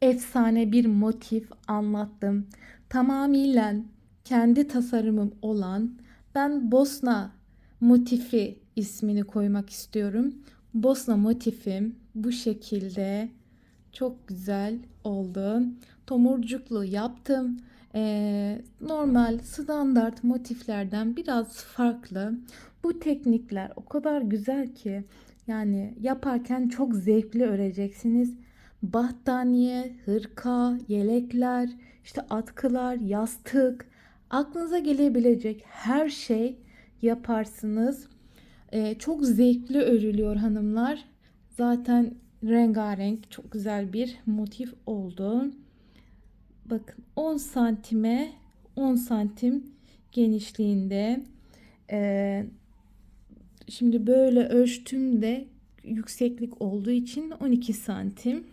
efsane bir motif anlattım. Tamamıyla kendi tasarımım olan ben Bosna motifi ismini koymak istiyorum. Bosna motifim bu şekilde çok güzel oldu. Tomurcuklu yaptım. Normal standart motiflerden biraz farklı. Bu teknikler o kadar güzel ki yani yaparken çok zevkli öreceksiniz. Battaniye, hırka, yelekler, işte atkılar, yastık, aklınıza gelebilecek her şey yaparsınız. Çok zevkli örülüyor hanımlar. Zaten rengarenk çok güzel bir motif oldu. Bakın 10 santime 10 santim genişliğinde. Ee, Şimdi böyle ölçtüğümde yükseklik olduğu için 12 santim.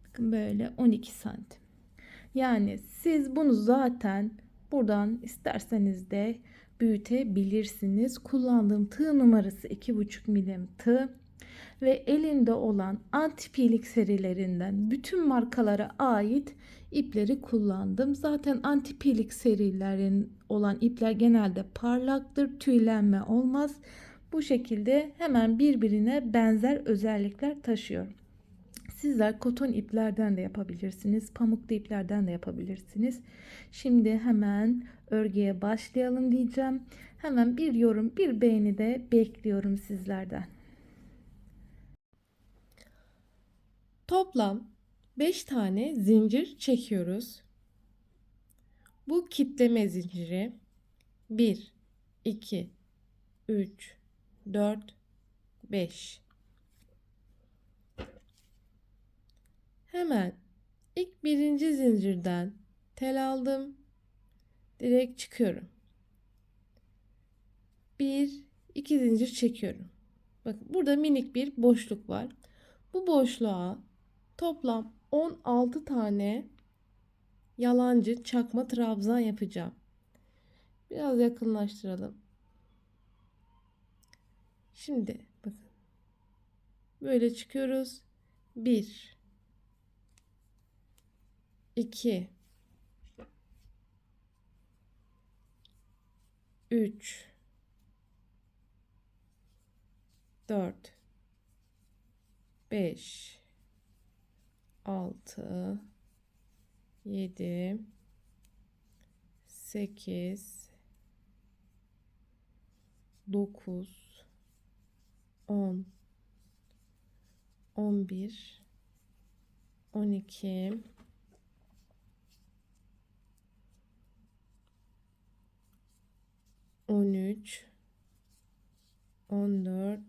Bakın böyle 12 santim. Yani siz bunu zaten buradan isterseniz de büyütebilirsiniz. Kullandığım tığ numarası 2,5 milim tığ ve elimde olan antipilik serilerinden bütün markalara ait ipleri kullandım. Zaten antipilik serilerin olan ipler genelde parlaktır, tüylenme olmaz. Bu şekilde hemen birbirine benzer özellikler taşıyor. Sizler koton iplerden de yapabilirsiniz. Pamuklu iplerden de yapabilirsiniz. Şimdi hemen örgüye başlayalım diyeceğim. Hemen bir yorum, bir beğeni de bekliyorum sizlerden. Toplam 5 tane zincir çekiyoruz. Bu kitleme zinciri 1, 2, 3, 4, 5. Hemen ilk birinci zincirden tel aldım. Direkt çıkıyorum. 1, 2 zincir çekiyorum. Bakın burada minik bir boşluk var. Bu boşluğa toplam 16 tane yalancı çakma trabzan yapacağım. Biraz yakınlaştıralım. Şimdi bakın. Böyle çıkıyoruz. 1, 2, 3, 4, 5, 6, 7, 8, 9, 10, 11, 12, 13, 14,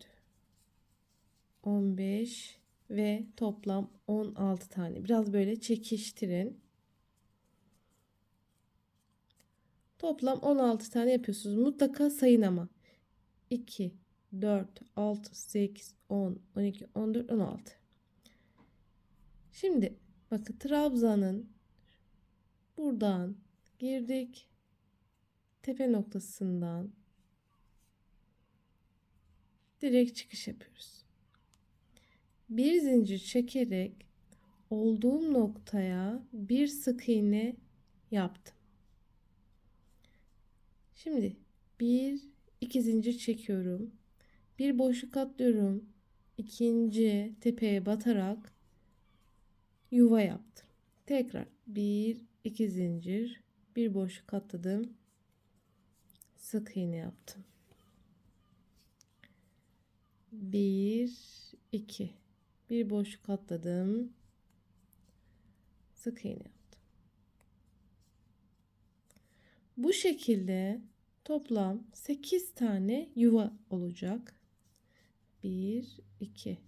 15 ve toplam 16 tane. Biraz böyle çekiştirin. Toplam 16 tane yapıyorsunuz. Mutlaka sayın ama. 2, 4, 6, 8, 10, 12, 14, 16. Şimdi bakın trabzanın buradan girdik. Tepe noktasından direkt çıkış yapıyoruz. Bir zincir çekerek olduğum noktaya bir sık iğne yaptım. Şimdi bir iki zincir çekiyorum. Bir boşluk atlıyorum. İkinci tepeye batarak yuva yaptım. Tekrar bir iki zincir, bir boşluk atladım. Sık iğne yaptım. Bir iki, bir boşluk atladım. Sık iğne yaptım. Bu şekilde toplam 8 tane yuva olacak. 1 2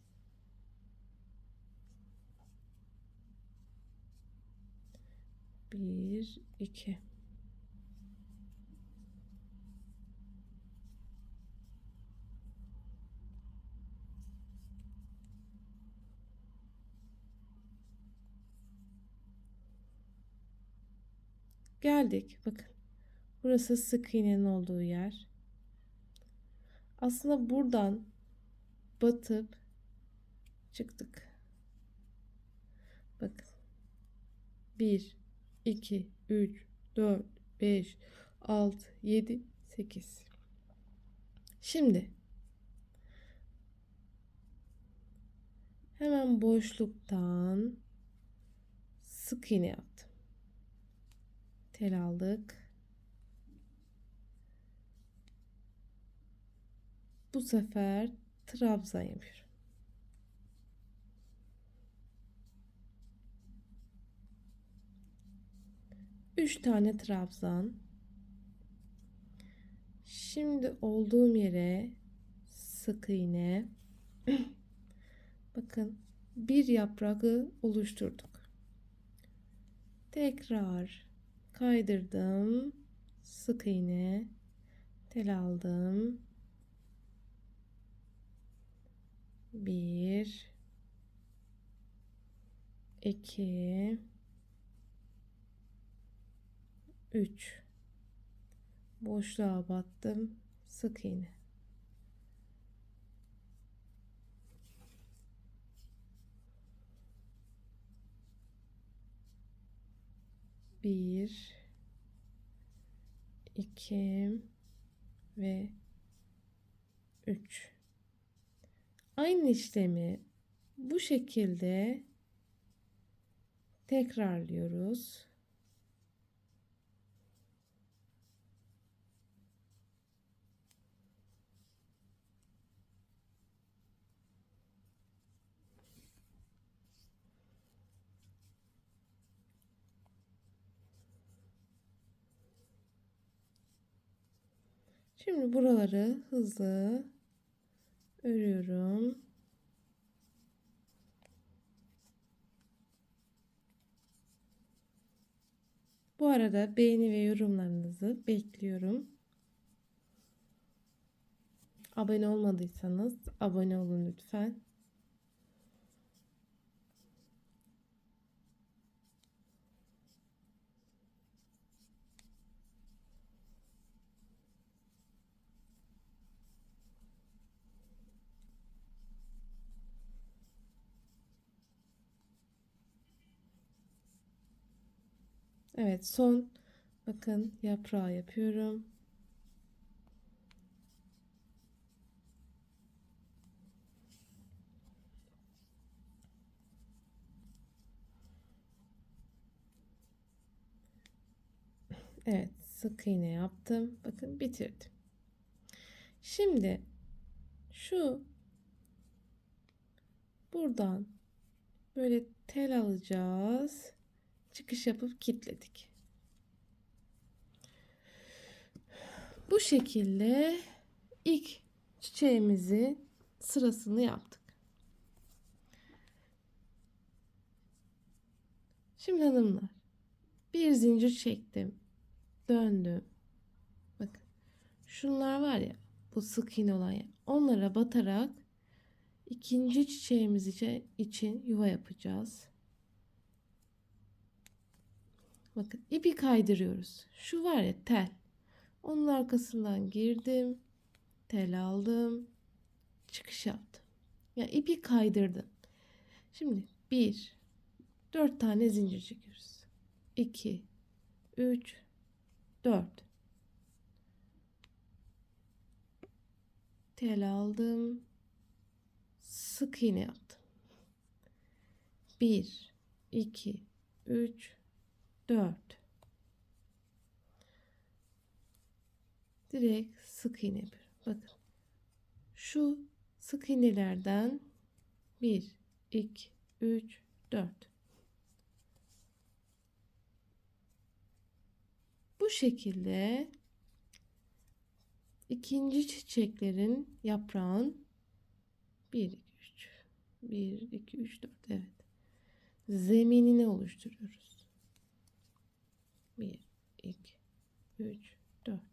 1 2 geldik. Bakın. Burası sık iğnenin olduğu yer. Aslında buradan batıp çıktık. Bakın. 1, 2, 3, 4, 5, 6, 7, 8. Şimdi hemen boşluktan sık iğne yaptım. Tel aldık. Bu sefer trabzan yapıyorum. Üç tane trabzan. Şimdi olduğum yere sık iğne. Bakın bir yaprağı oluşturduk. Tekrar kaydırdım. Sık iğne. Tel aldım. 1 2 3 boşluğa battım. Sık iğne. Bir, iki ve 3. Aynı işlemi bu şekilde tekrarlıyoruz. Şimdi buraları hızlı örüyorum. Bu arada beğeni ve yorumlarınızı bekliyorum. Abone olmadıysanız abone olun lütfen. Evet, son bakın yaprağı yapıyorum. Evet, sık iğne yaptım. Bakın bitirdim. Şimdi şu buradan böyle tel alacağız. Çıkış yapıp kilitledik. Bu şekilde ilk çiçeğimizi sırasını yaptık. Şimdi hanımlar bir zincir çektim. Döndüm. Bakın şunlar var ya, bu sık iğne olan yer. Onlara batarak ikinci çiçeğimiz için yuva yapacağız. Bakın ipi kaydırıyoruz. Şu var ya tel. Onun arkasından girdim. Tel aldım. Çıkış yaptım. Yani ipi kaydırdım. Şimdi 4 tane zincir çekiyoruz. 2, 3, 4. Tel aldım. Sık iğne yaptım. 1, 2, 3, 4. Direkt sık iğne yapıyorum. Bakın. Şu sık iğnelerden 1, 2, 3, 4. Bu şekilde ikinci çiçeklerin yaprağın 1, 2, 3, 1, 2, 3, 4, evet. Zeminini oluşturuyoruz. 1, 2, 3, 4.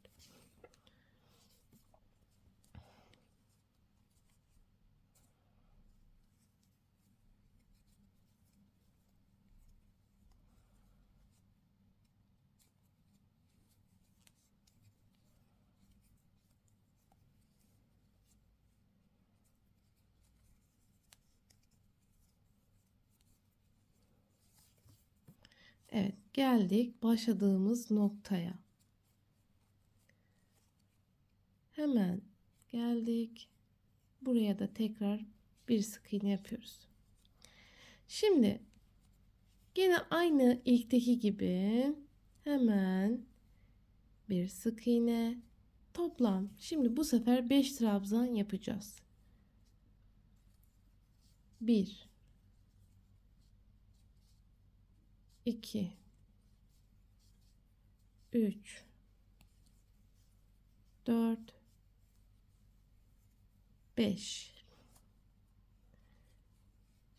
Evet, geldik başladığımız noktaya. Hemen geldik. Buraya da tekrar bir sık iğne yapıyoruz. Şimdi yine aynı ilkteki gibi hemen bir sık iğne, toplam. Şimdi bu sefer 5 trabzan yapacağız. 1 2 3 4 5.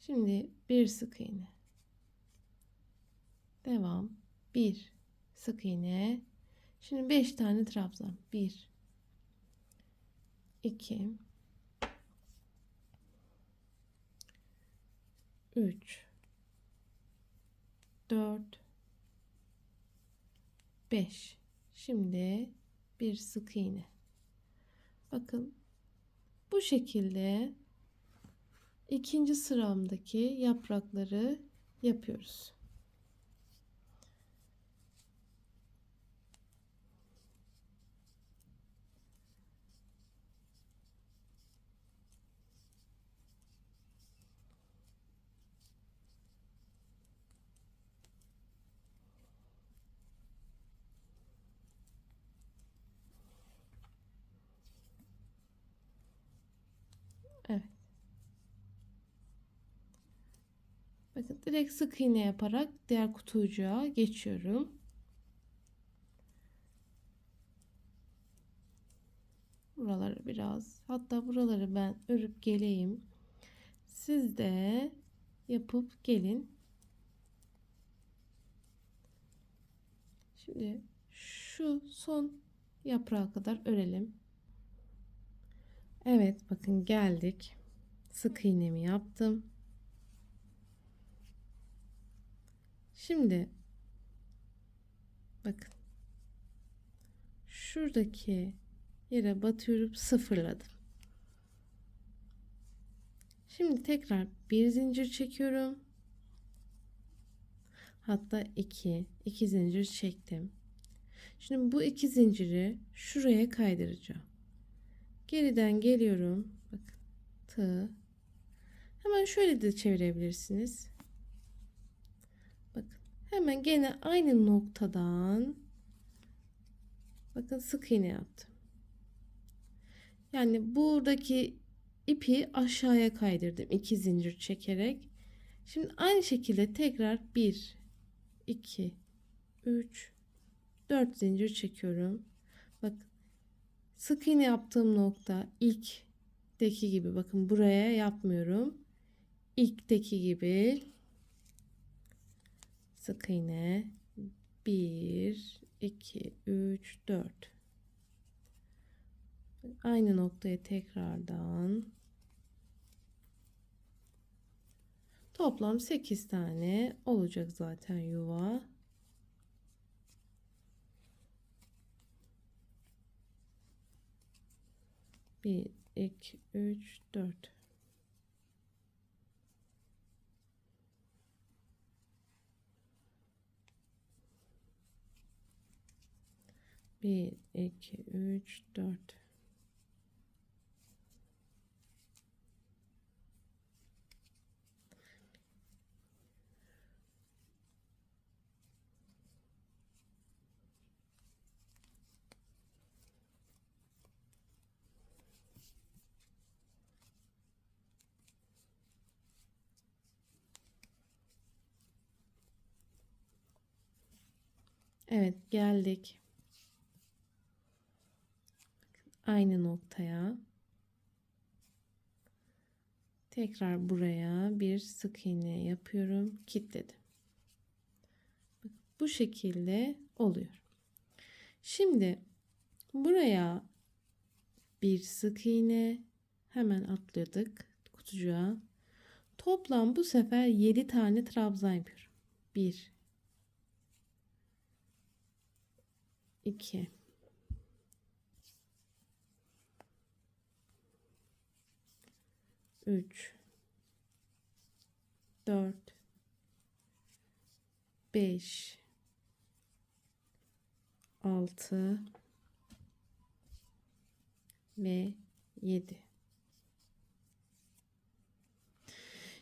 Şimdi bir sık iğne. Devam. Bir sık iğne. Şimdi 5 tane trabzan. 1 2 3 4 5. Şimdi bir sık iğne. Bakın bu şekilde ikinci sıramdaki yaprakları yapıyoruz. Evet. Bakın direkt sık iğne yaparak diğer kutucuğa geçiyorum. Buraları biraz, hatta buraları ben örüp geleyim. Siz de yapıp gelin. Şimdi şu son yaprağa kadar örelim. Evet, bakın geldik. Sık iğnemi yaptım. Şimdi bakın şuradaki yere batıyorum, sıfırladım. Şimdi tekrar bir zincir çekiyorum. Hatta iki zincir çektim. Şimdi bu iki zinciri şuraya kaydıracağım. Geriden geliyorum. Bakın tığ. Hemen şöyle de çevirebilirsiniz. Bakın hemen gene aynı noktadan bakın sık iğne yaptım. Yani buradaki ipi aşağıya kaydırdım iki zincir çekerek. Şimdi aynı şekilde tekrar 1 2 3 4 zincir çekiyorum. Bak sık iğne yaptığım nokta ilkteki gibi, bakın buraya yapmıyorum. İlkteki gibi sık iğne 1 2 3 4. Aynı noktaya tekrardan toplam 8 tane olacak zaten yuva. Bir, iki, üç, dört. Bir, iki, üç, dört. Evet, geldik aynı noktaya. Tekrar buraya bir sık iğne yapıyorum, kilitledim. Bu şekilde oluyor. Şimdi buraya bir sık iğne, hemen atladık kutucuğa. Toplam bu sefer 7 tane trabzan yapıyorum. 1 2 3 4 5, 6 ve 7.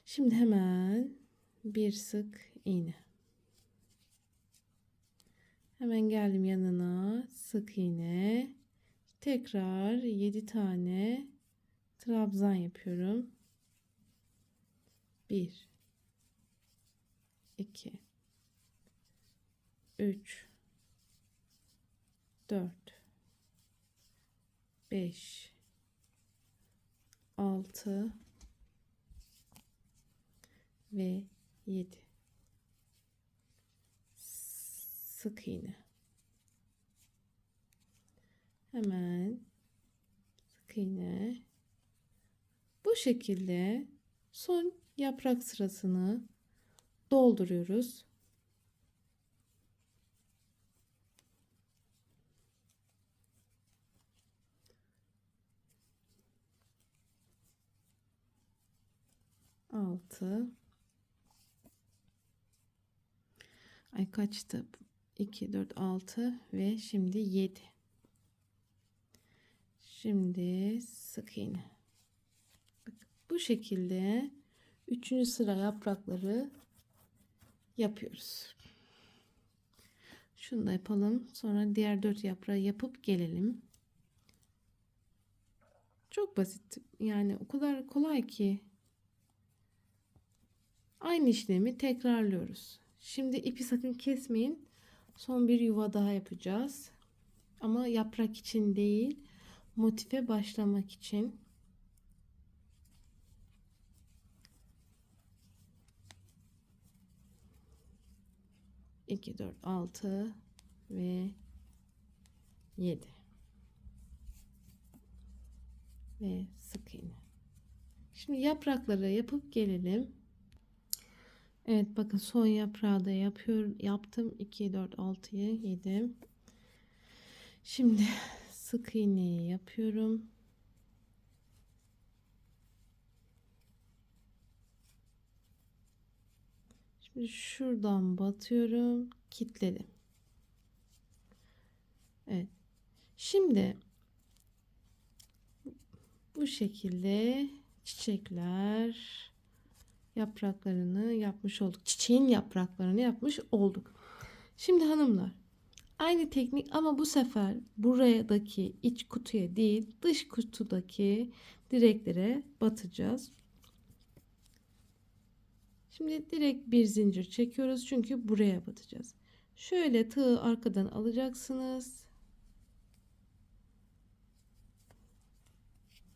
Şimdi hemen bir sık iğne. Hemen geldim yanına, sık iğne. Tekrar 7 tane trabzan yapıyorum. 1, 2, 3, 4, 5, 6 ve 7. Sık iğne. Hemen sık iğne. Bu şekilde son yaprak sırasını dolduruyoruz. Altı. Ay kaçtı? 2, 4, 6 ve şimdi 7. Şimdi sık iğne. Bu şekilde 3. sıra yaprakları yapıyoruz. Şunu da yapalım. Sonra diğer 4 yaprağı yapıp gelelim. Çok basit. Yani o kadar kolay ki. Aynı işlemi tekrarlıyoruz. Şimdi ipi sakın kesmeyin. Son bir yuva daha yapacağız. Ama yaprak için değil, motife başlamak için. İki, 4, 6 ve 7 ve sık iğne. Şimdi yaprakları yapıp gelelim. Evet, bakın son yaprağı da yaptım. 2, 4, 6'yı 7. Şimdi sık iğneyi yapıyorum. Şimdi şuradan batıyorum, kilitledim. Evet. Şimdi bu şekilde çiçekler yapraklarını yapmış olduk. Çiçeğin yapraklarını yapmış olduk. Şimdi hanımlar, aynı teknik ama bu sefer buradaki iç kutuya değil, dış kutudaki direklere batacağız. Şimdi direkt bir zincir çekiyoruz çünkü buraya batacağız. Şöyle tığı arkadan alacaksınız.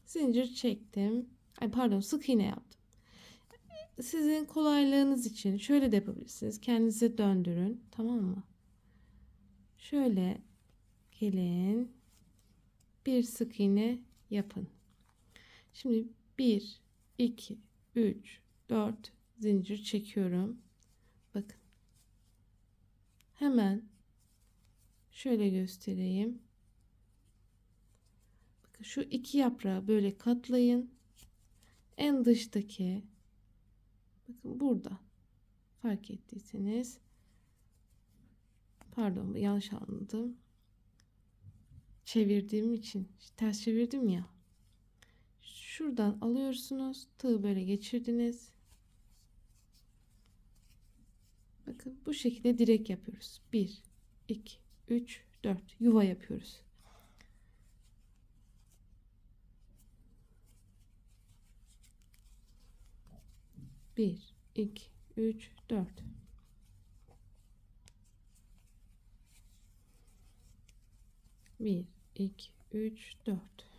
Zincir çektim. Ay pardon, sık iğne yaptım. Sizin kolaylığınız için şöyle de yapabilirsiniz. Kendinize döndürün. Tamam mı? Şöyle gelin. Bir sık iğne yapın. Şimdi 1, 2, 3, 4 zincir çekiyorum. Bakın. Hemen şöyle göstereyim. Bakın şu iki yaprağı böyle katlayın. En dıştaki, bakın burada, fark ettiyseniz, pardon yanlış anladım. Çevirdiğim için ters çevirdim ya. Şuradan alıyorsunuz. Tığı böyle geçirdiniz. Bakın bu şekilde direk yapıyoruz. 1, 2, 3, 4 yuva yapıyoruz. Bir, iki, üç, dört. Bir, iki, üç, dört.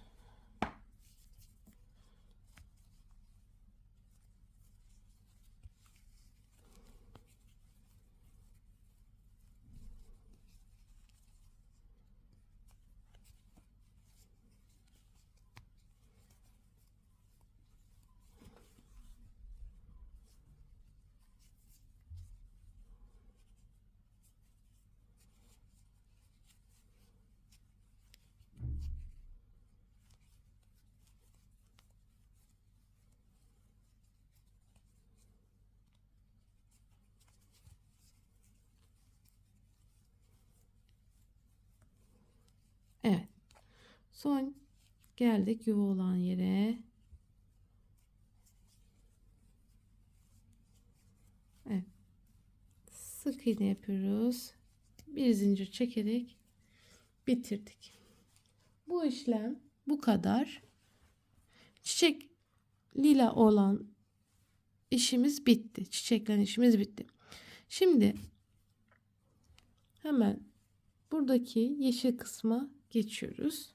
Son geldik yuva olan yere. Evet. Sık iğne yapıyoruz. Bir zincir çekerek bitirdik. Bu işlem bu kadar. Çiçek lila olan işimiz bitti. Çiçeklerin işimiz bitti. Şimdi hemen buradaki yeşil kısma geçiyoruz.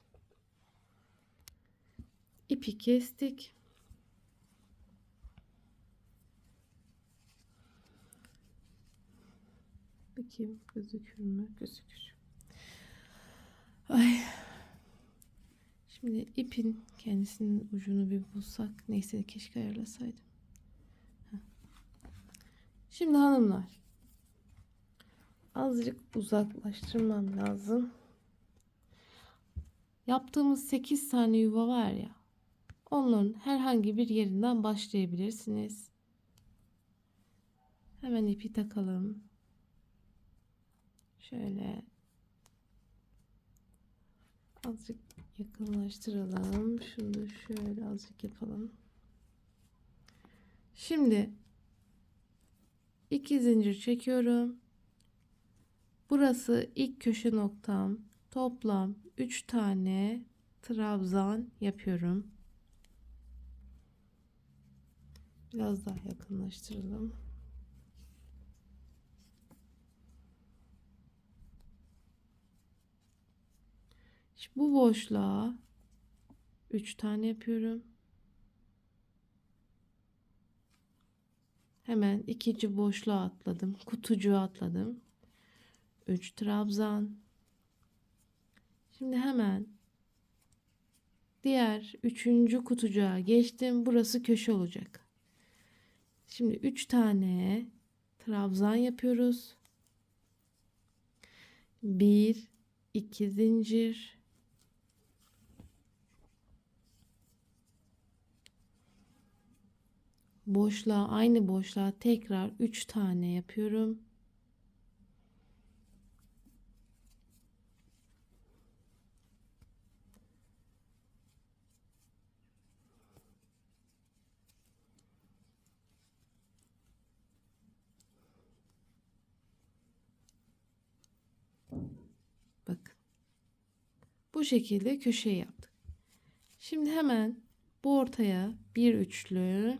İpi kestik. Bakayım gözükür mü? Gözükür. Ay. Şimdi ipin kendisinin ucunu bir bulsak. Neyse keşke ayarlasaydım. Şimdi hanımlar. Azıcık uzaklaştırmam lazım. Yaptığımız 8 tane yuva var ya. Onların herhangi bir yerinden başlayabilirsiniz. Hemen ipi takalım. Şöyle azıcık yakınlaştıralım. Şunu da şöyle azıcık yapalım. Şimdi 2 zincir çekiyorum. Burası ilk köşe noktam. Toplam 3 tane trabzan yapıyorum. Biraz daha yakınlaştıralım. Şimdi bu boşluğa 3 tane yapıyorum. Hemen ikinci boşluğa atladım. Kutucuğa atladım. 3 trabzan. Şimdi hemen diğer 3. kutucuğa geçtim. Burası köşe olacak. Şimdi 3 tane trabzan yapıyoruz. 1 2 zincir. Boşluğa, aynı boşluğa tekrar 3 tane yapıyorum. Bakın. Bu şekilde köşe yaptık. Şimdi hemen bu ortaya bir üçlü,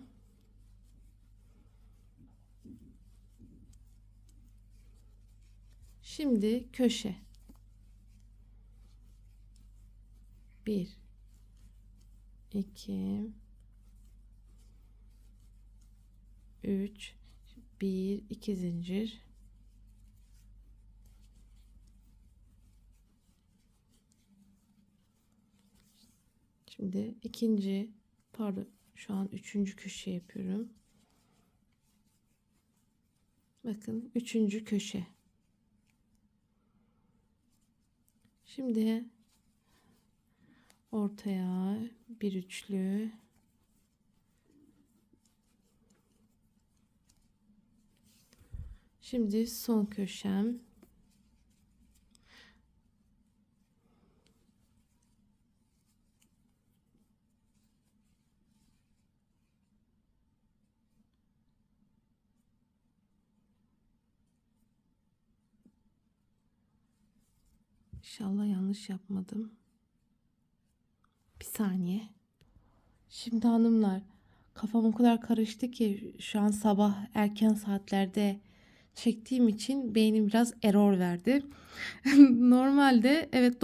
şimdi köşe 1 2 3 1 2 zincir, şimdi ikinci, pardon, şu an 3. köşe yapıyorum. Bakın 3. köşe. Şimdi ortaya bir üçlü, şimdi son köşem. İnşallah yanlış yapmadım. Bir saniye. Şimdi hanımlar, kafam o kadar karıştı ki şu an sabah erken saatlerde çektiğim için beynim biraz error verdi. Normalde evet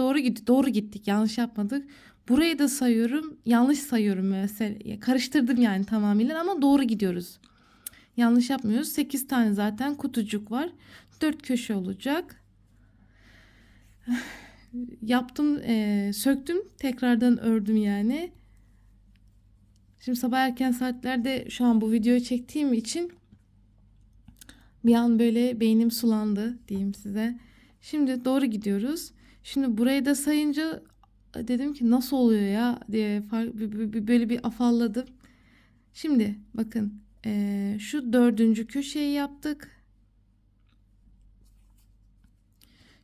doğru gittik, yanlış yapmadık. Burayı da sayıyorum, yanlış sayıyorum mesela. Karıştırdım yani tamamıyla ama doğru gidiyoruz. Yanlış yapmıyoruz. 8 tane zaten kutucuk var. 4 köşe olacak. Yaptım, söktüm, tekrardan ördüm yani. Şimdi sabah erken saatlerde şu an bu videoyu çektiğim için bir an böyle beynim sulandı diyeyim size. Şimdi doğru gidiyoruz. Şimdi burayı da sayınca dedim ki nasıl oluyor ya diye böyle bir afalladım. Şimdi bakın, şu 4. köşeyi yaptık.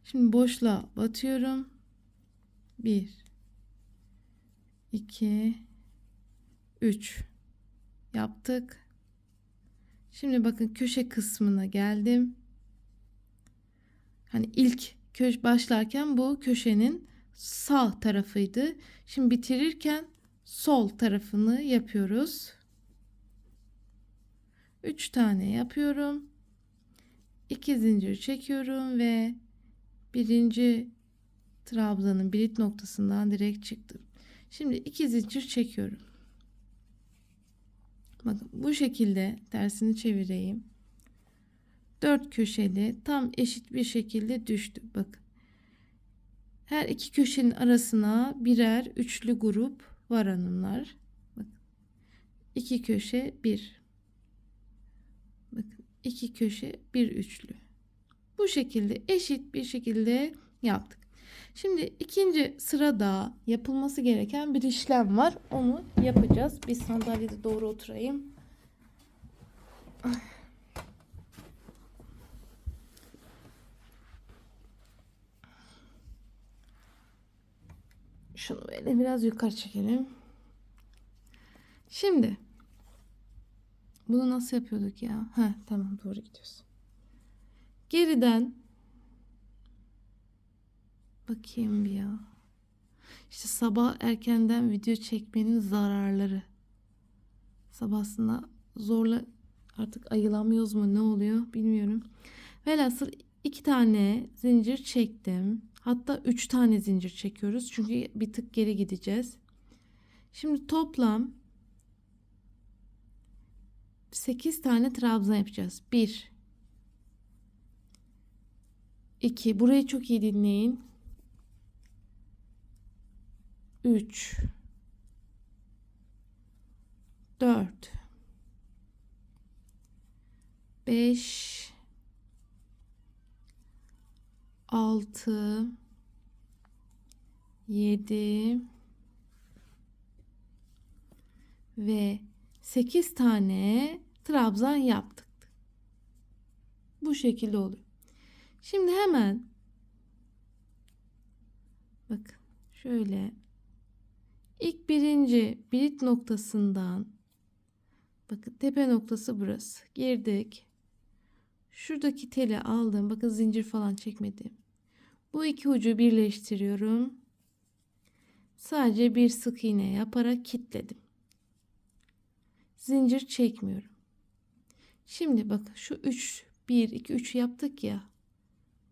Şimdi boşluğa batıyorum. 1 2, 3 yaptık. Şimdi bakın köşe kısmına geldim. Hani ilk başlarken bu köşenin sağ tarafıydı. Şimdi bitirirken sol tarafını yapıyoruz. 3 tane yapıyorum. 2 zincir çekiyorum ve birinci trabzanın birit noktasından direkt çıktım. Şimdi 2 zincir çekiyorum. Bakın bu şekilde tersini çevireyim. 4 köşeli tam eşit bir şekilde düştü. Bakın. Her iki köşenin arasına birer üçlü grup var hanımlar. Bakın. 2 köşe bir. Bakın 2 köşe bir üçlü. Bu şekilde eşit bir şekilde yaptık. Şimdi ikinci sırada yapılması gereken bir işlem var. Onu yapacağız. Bir sandalyede doğru oturayım. Şunu böyle biraz yukarı çekelim. Şimdi bunu nasıl yapıyorduk ya? Heh, tamam doğru gidiyoruz. Geriden bakayım bir ya. İşte sabah erkenden video çekmenin zararları. Sabahsında zorla artık ayılamıyoruz mu ne oluyor bilmiyorum. Velhasıl 2 tane zincir çektim. Hatta 3 tane zincir çekiyoruz. Çünkü bir tık geri gideceğiz. Şimdi toplam 8 tane trabzan yapacağız. 1 2 burayı çok iyi dinleyin. 3 4 5 6 7 ve 8 tane trabzan yaptık. Bu şekilde oluyor. Şimdi hemen bakın şöyle ilk birinci birit noktasından bakın tepe noktası burası. Girdik. Şuradaki teli aldım. Bakın zincir falan çekmedim. Bu iki ucu birleştiriyorum. Sadece bir sık iğne yaparak kilitledim. Zincir çekmiyorum. Şimdi bakın şu 3 1 2 3 yaptık ya.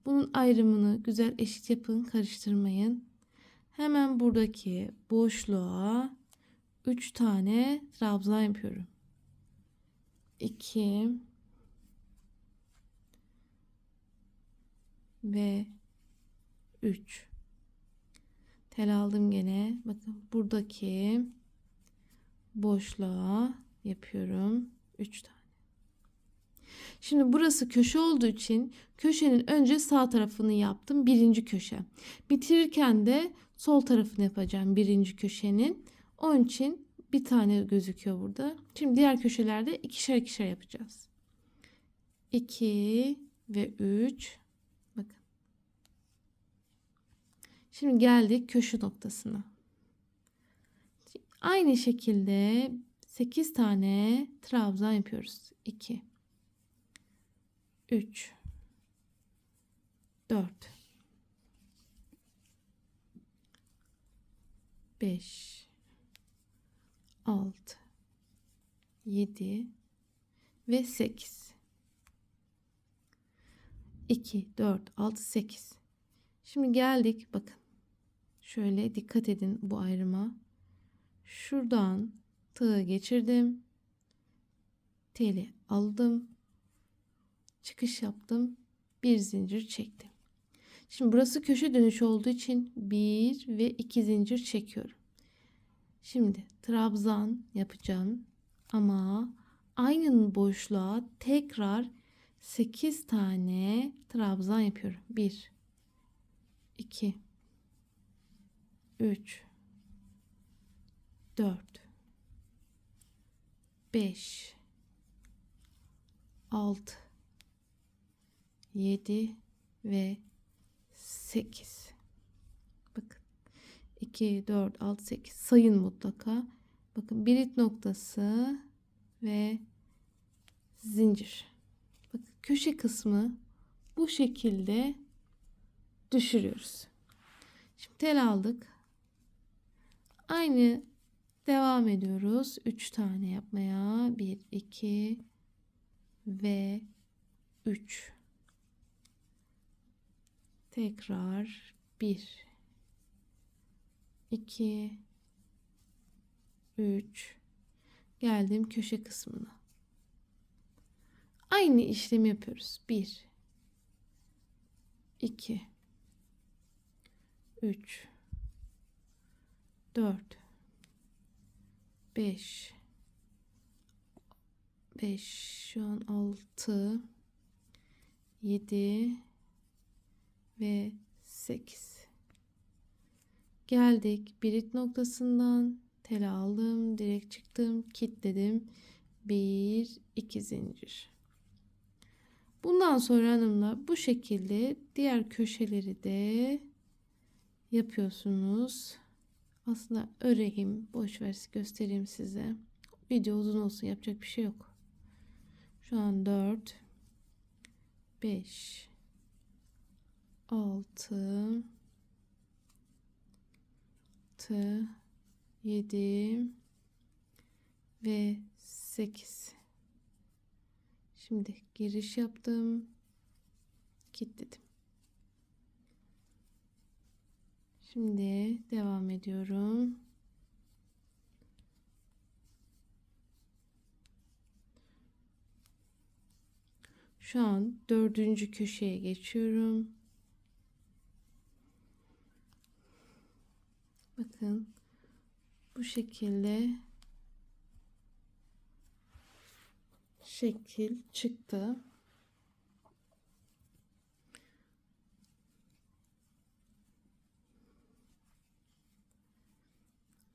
Bunun ayrımını güzel eşit yapın, karıştırmayın. Hemen buradaki boşluğa 3 tane trabzan yapıyorum. 2 ve 3. Tel aldım gene. Bakın buradaki boşluğa yapıyorum 3 tane. Şimdi burası köşe olduğu için köşenin önce sağ tarafını yaptım. Birinci köşe. Bitirirken de sol tarafını yapacağım birinci köşenin. Onun için bir tane gözüküyor burada. Şimdi diğer köşelerde ikişer ikişer yapacağız. 2 ve 3. Bakın. Şimdi geldik köşe noktasına. Aynı şekilde 8 tane trabzan yapıyoruz. 2 3 4 5 6 7 ve 8 2 4 6 8. Şimdi geldik bakın. Şöyle dikkat edin bu ayrıma. Şuradan tığı geçirdim. Teli aldım. Çıkış yaptım. Bir zincir çektim. Şimdi burası köşe dönüşü olduğu için 1 ve 2 zincir çekiyorum. Şimdi trabzan yapacağım ama aynı boşluğa tekrar 8 tane trabzan yapıyorum. 1 2 3 4 5 6 7 ve 8. Bakın 2, 4, 6, 8 sayın mutlaka. Bakın bir ip noktası ve zincir. Bakın köşe kısmı bu şekilde düşürüyoruz. Şimdi tel aldık. Aynı devam ediyoruz. 3 tane yapmaya. 1, 2 ve 3. Tekrar 1, 2, 3. Geldim köşe kısmına. Aynı işlemi yapıyoruz. 1, 2, 3, 4, 5, şu an 6, 7 ve 8. Geldik bir ip noktasından tel aldım, direkt çıktım, kilitledim. 1, 2 zincir. Bundan sonra hanımlar bu şekilde diğer köşeleri de yapıyorsunuz. Aslında öreyim, boş ver göstereyim size. Video uzun olsun, yapacak bir şey yok. Şu an 4, 5, 6, 7 ve 8. Şimdi giriş yaptım. Kilitledim. Şimdi devam ediyorum. Şu an 4. köşeye geçiyorum. Bakın bu şekilde şekil çıktı.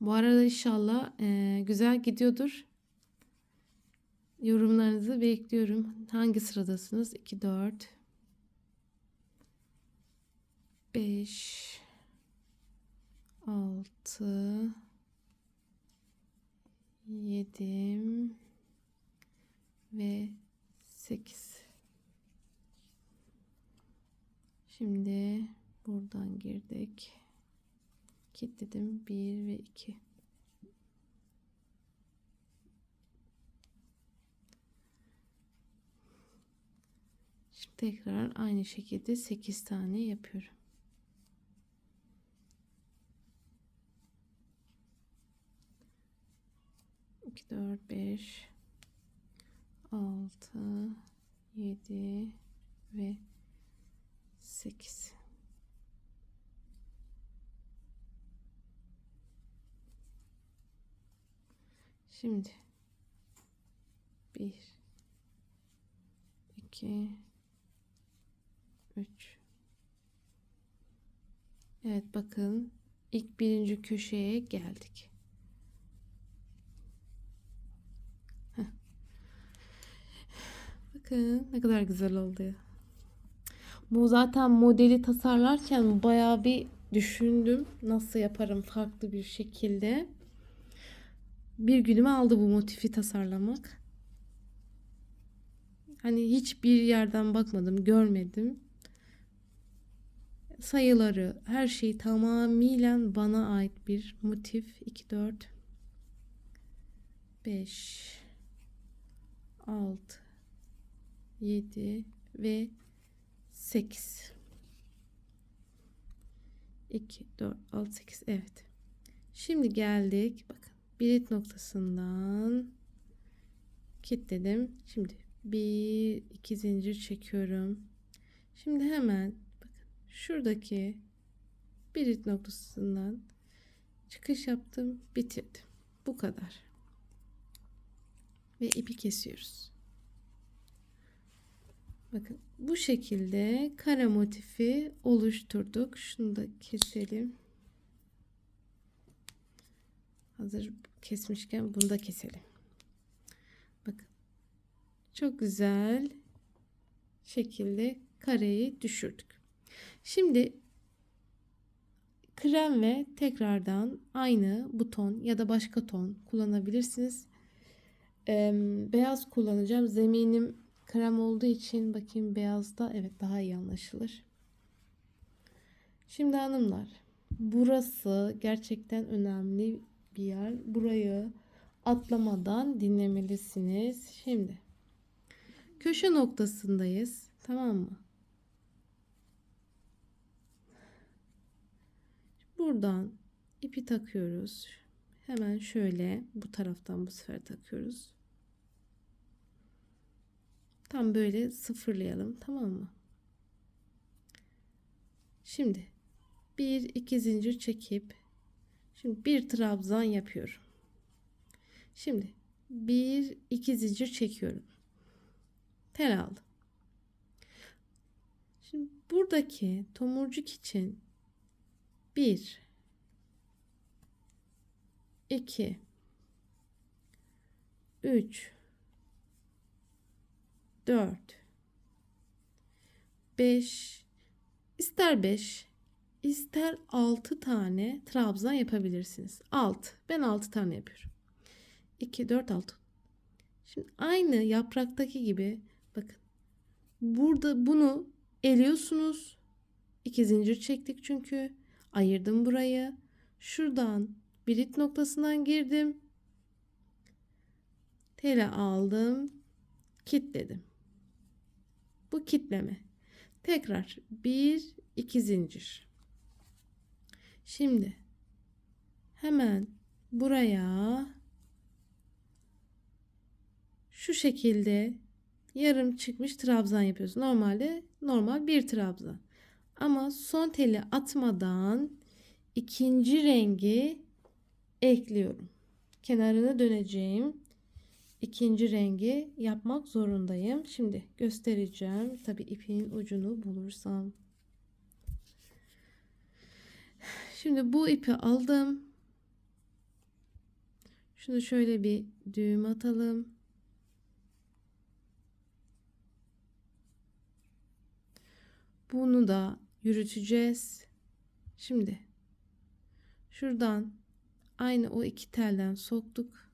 Bu arada inşallah güzel gidiyordur. Yorumlarınızı bekliyorum. Hangi sıradasınız? 2, 4, 5, 6, 7 ve 8. Şimdi buradan girdik. Kilitledim. 1 ve 2. Şimdi tekrar aynı şekilde 8 tane yapıyorum. İki, 4, 5, 6, 7 ve 8. Şimdi 1, 2, 3. Evet bakın ilk birinci köşeye geldik. Bakın ne kadar güzel oldu. Bu zaten modeli tasarlarken bayağı bir düşündüm. Nasıl yaparım farklı bir şekilde. Bir günümü aldı bu motifi tasarlamak. Hani hiçbir yerden bakmadım, görmedim. Sayıları, her şey tamamıyla bana ait bir motif. 2, 4, 5, 6, 7 ve 8. 2, 4, 6, 8. Evet. Şimdi geldik. Bakın. Bir ip noktasından kilitledim. Şimdi 1, 2 zincir çekiyorum. Şimdi hemen bakın şuradaki bir ip noktasından çıkış yaptım, bitirdim. Bu kadar. Ve ipi kesiyoruz. Bakın bu şekilde kare motifi oluşturduk. Şunu da keselim. Hazır kesmişken bunu da keselim. Bakın çok güzel şekilde kareyi düşürdük. Şimdi krem ve tekrardan aynı buton ya da başka ton kullanabilirsiniz. Beyaz kullanacağım. Zeminim krem olduğu için bakayım beyazda evet daha iyi anlaşılır. Şimdi hanımlar, burası gerçekten önemli bir yer. Burayı atlamadan dinlemelisiniz. Şimdi köşe noktasındayız. Tamam mı? Buradan ipi takıyoruz. Hemen şöyle bu taraftan bu sefer takıyoruz. Tam böyle sıfırlayalım, tamam mı? Şimdi bir iki zincir çekip şimdi bir trabzan yapıyorum. Şimdi bir iki zincir çekiyorum. Tel aldım. Şimdi buradaki tomurcuk için 1 2 3 4 5 ister 5 ister 6 tane trabzan yapabilirsiniz. 6. Ben 6 tane yapıyorum. 2 4 6. Şimdi aynı yapraktaki gibi bakın. Burada bunu eliyorsunuz. 2 zincir çektik çünkü. Ayırdım burayı. Şuradan birit noktasından girdim. Tele aldım. Kilitledim. Bu kilitleme. Tekrar 1 2 zincir. Şimdi hemen buraya şu şekilde yarım çıkmış trabzan yapıyoruz. Normalde normal bir trabzan. Ama son teli atmadan ikinci rengi ekliyorum. Kenarını döneceğim. İkinci rengi yapmak zorundayım. Şimdi göstereceğim. Tabii ipin ucunu bulursam. Şimdi bu ipi aldım. Şunu şöyle bir düğüm atalım. Bunu da yürüteceğiz. Şimdi şuradan aynı o iki telden soktuk.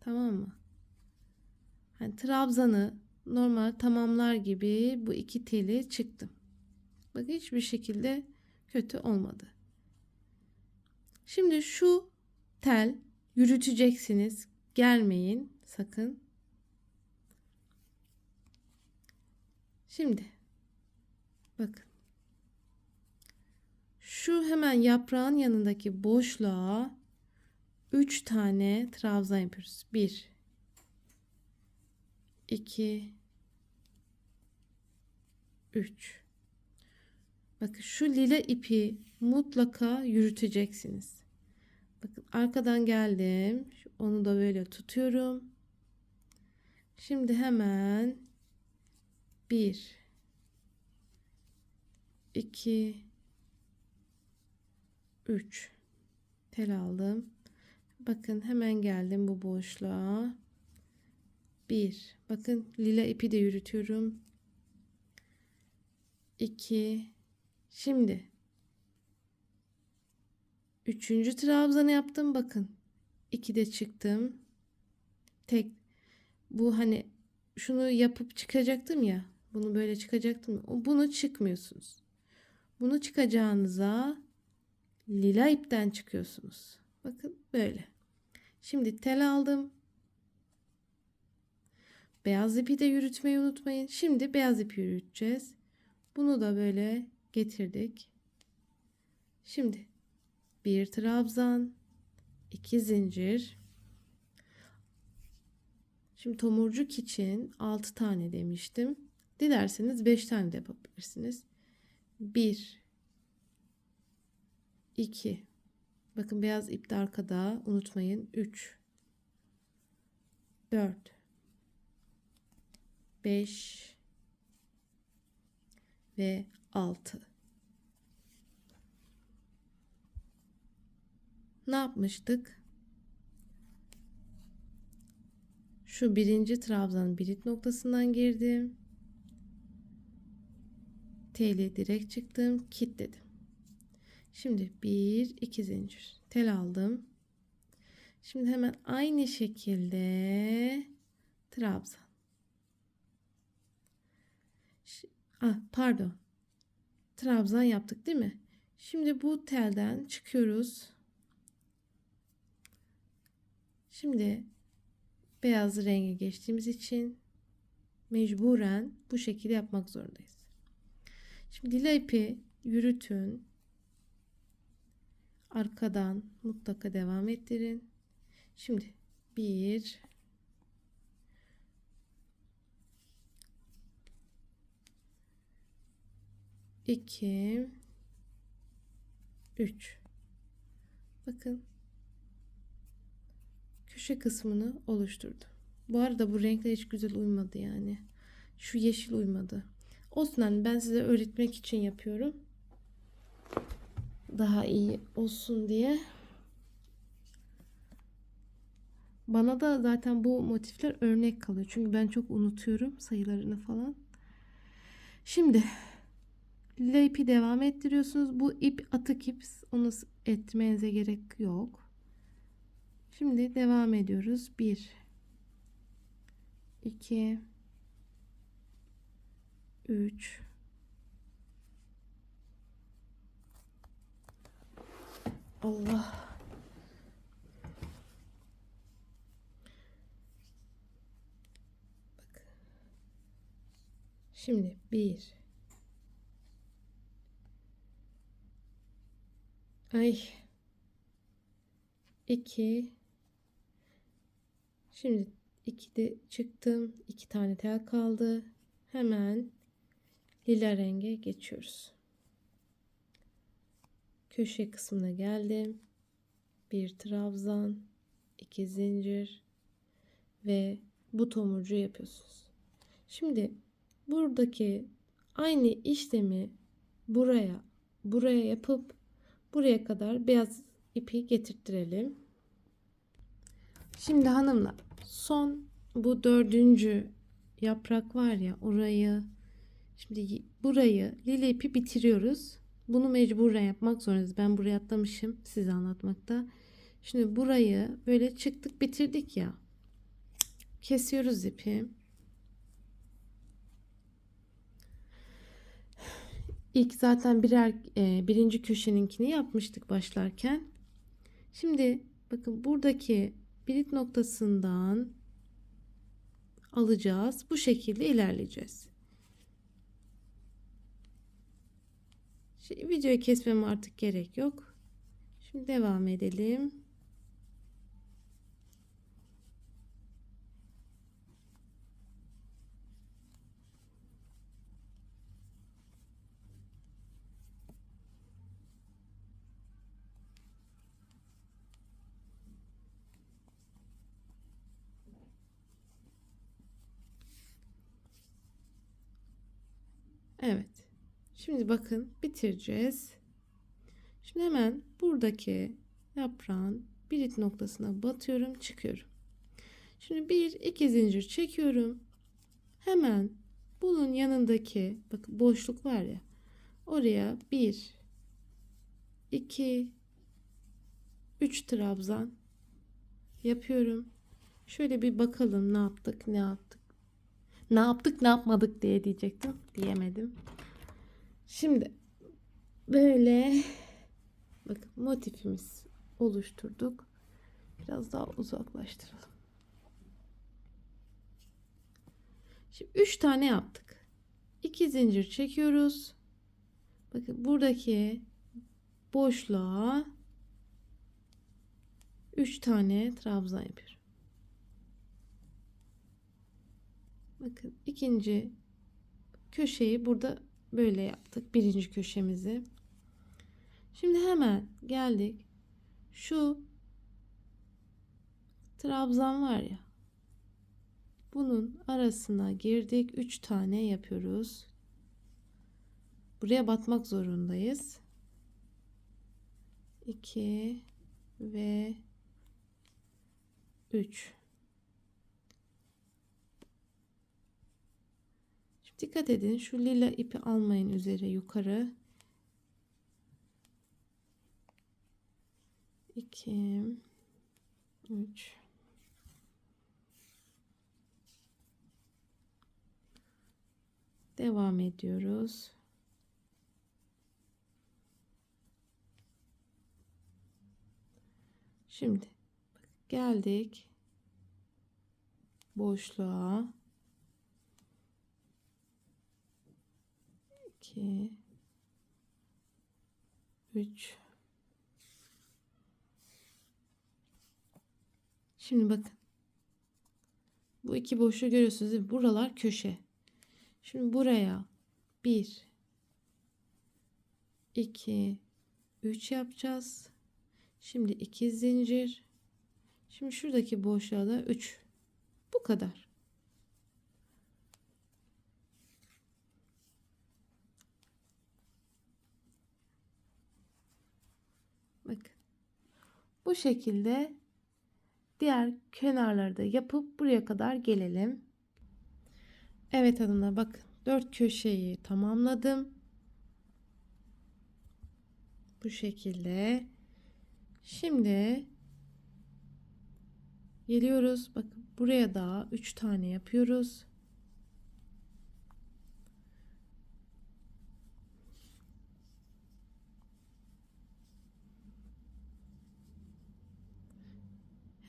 Tamam mı? Yani trabzanı normal tamamlar gibi bu iki teli çıktım. Bak hiçbir şekilde kötü olmadı. Şimdi şu tel yürüteceksiniz. Gelmeyin sakın. Şimdi bakın. Şu hemen yaprağın yanındaki boşluğa 3 tane trabzan yapıyoruz. 1 2 3. Bakın şu lila ipi mutlaka yürüteceksiniz. Bakın arkadan geldim. Onu da böyle tutuyorum. Şimdi hemen 1 2 3 tel aldım. Bakın hemen geldim bu boşluğa. 1 bakın lila ipi de yürütüyorum. 2 şimdi üçüncü trabzanı yaptım. Bakın 2'de çıktım. Tek bu hani şunu yapıp çıkacaktım ya. Bunu böyle çıkacaktım. Bunu çıkmıyorsunuz. Bunu çıkacağınıza lila ipten çıkıyorsunuz. Bakın böyle. Şimdi tel aldım. Beyaz ipi de yürütmeyi unutmayın. Şimdi beyaz ipi yürüteceğiz. Bunu da böyle getirdik. Şimdi bir trabzan, 2 zincir. Şimdi tomurcuk için 6 tane demiştim. Dilerseniz 5 tane de yapabilirsiniz. 1 2 bakın beyaz ip de arkada unutmayın. 3 4 5 ve 6. Ne yapmıştık? Şu birinci trabzanın birit noktasından girdim. Teli direkt çıktım, kilitledim. Şimdi 1 2 zincir tel aldım. Şimdi hemen aynı şekilde trabzan. Pardon. Trabzan yaptık değil mi? Şimdi bu telden çıkıyoruz. Şimdi beyaz renge geçtiğimiz için mecburen bu şekilde yapmak zorundayız. Şimdi lila ipi yürütün. Arkadan mutlaka devam ettirin. Şimdi 1 2 3. Bakın köşe kısmını oluşturdum. Bu arada bu renkler hiç güzel uymadı yani. Şu yeşil uymadı. Olsun, hani ben size öğretmek için yapıyorum. Daha iyi olsun diye. Bana da zaten bu motifler örnek kalıyor. Çünkü ben çok unutuyorum sayılarını falan. Şimdi lila ipi devam ettiriyorsunuz. Bu ip atık ip. Onu etmenize gerek yok. Şimdi devam ediyoruz. 1 2 3 Allah. Bak. Şimdi 1 2 Şimdi 2'de çıktım. 2 tane tel kaldı. Hemen lila renge geçiyoruz. Köşe kısmına geldim. Bir trabzan, 2 zincir ve bu tomurcuğu yapıyorsunuz. Şimdi buradaki aynı işlemi buraya yapıp buraya kadar beyaz ipi getirttirelim. Şimdi hanımlar, son bu 4. yaprak var ya, orayı, şimdi burayı lila ipi bitiriyoruz. Bunu mecburen yapmak zorundayız. Ben buraya atlamışım size anlatmakta. Şimdi burayı böyle çıktık bitirdik ya. Kesiyoruz ipi. İlk zaten birinci köşeninkini yapmıştık başlarken. Şimdi bakın buradaki birit noktasından alacağız. Bu şekilde ilerleyeceğiz. Şimdi videoyu kesmeme artık gerek yok. Şimdi devam edelim. Evet. Şimdi bakın bitireceğiz. Şimdi hemen buradaki yaprağın birit noktasına batıyorum, çıkıyorum. Şimdi 1 2 zincir çekiyorum. Hemen bunun yanındaki bakın boşluk var ya, oraya 1 2 3 trabzan yapıyorum. Şöyle bir bakalım ne yaptık, ne yaptık. Ne yaptık, ne yapmadık diye diyecektim. Diyemedim. Şimdi böyle bakın motifimiz oluşturduk. Biraz daha uzaklaştıralım. Şimdi 3 tane yaptık. 2 zincir çekiyoruz. Bakın buradaki boşluğa 3 tane trabzan yapıyorum. Bakın ikinci köşeyi burada böyle yaptık. Birinci köşemizi. Şimdi hemen geldik. Şu trabzan var ya, bunun arasına girdik. 3 tane yapıyoruz. Buraya batmak zorundayız. 2 ve 3. Şimdi dikkat edin, şu lila ipi almayın üzeri yukarı. 2, 3. Devam ediyoruz. Şimdi geldik boşluğa. 2, 3. Şimdi bakın. Bu iki boşluğu görüyorsunuz değil mi? Buralar köşe. Şimdi buraya 1, 2, 3 yapacağız. Şimdi 2 zincir. Şimdi şuradaki boşluğa da 3. Bu kadar. Bakın. Bu şekilde diğer kenarları da yapıp buraya kadar gelelim. Evet hanımlar, bakın 4 köşeyi tamamladım. Bu şekilde. Şimdi geliyoruz. Bakın buraya da 3 tane yapıyoruz.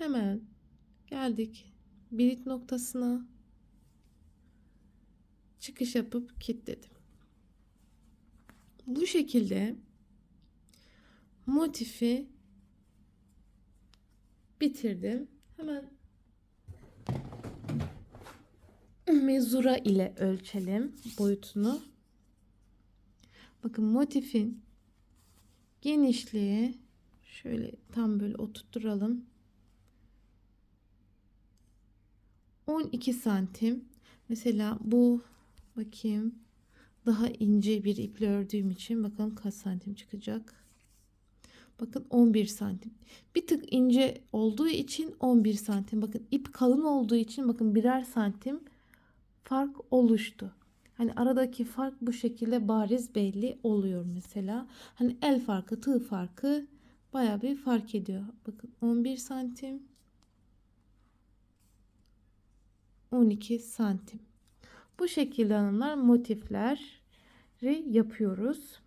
Hemen geldik birit noktasına. Çıkış yapıp kilitledim. Bu şekilde motifi bitirdim. Hemen mezura ile ölçelim boyutunu. Bakın motifin genişliği şöyle tam böyle oturtturalım. 12 santim. Mesela bu, bakayım, daha ince bir iple ördüğüm için bakalım kaç santim çıkacak. Bakın 11 santim. Bir tık ince olduğu için 11 santim. Bakın ip kalın olduğu için bakın birer santim fark oluştu. Hani aradaki fark bu şekilde bariz belli oluyor mesela. Hani el farkı, tığ farkı bayağı bir fark ediyor. Bakın 11 santim. 12 santim. Bu şekilde hanımlar motifleri yapıyoruz.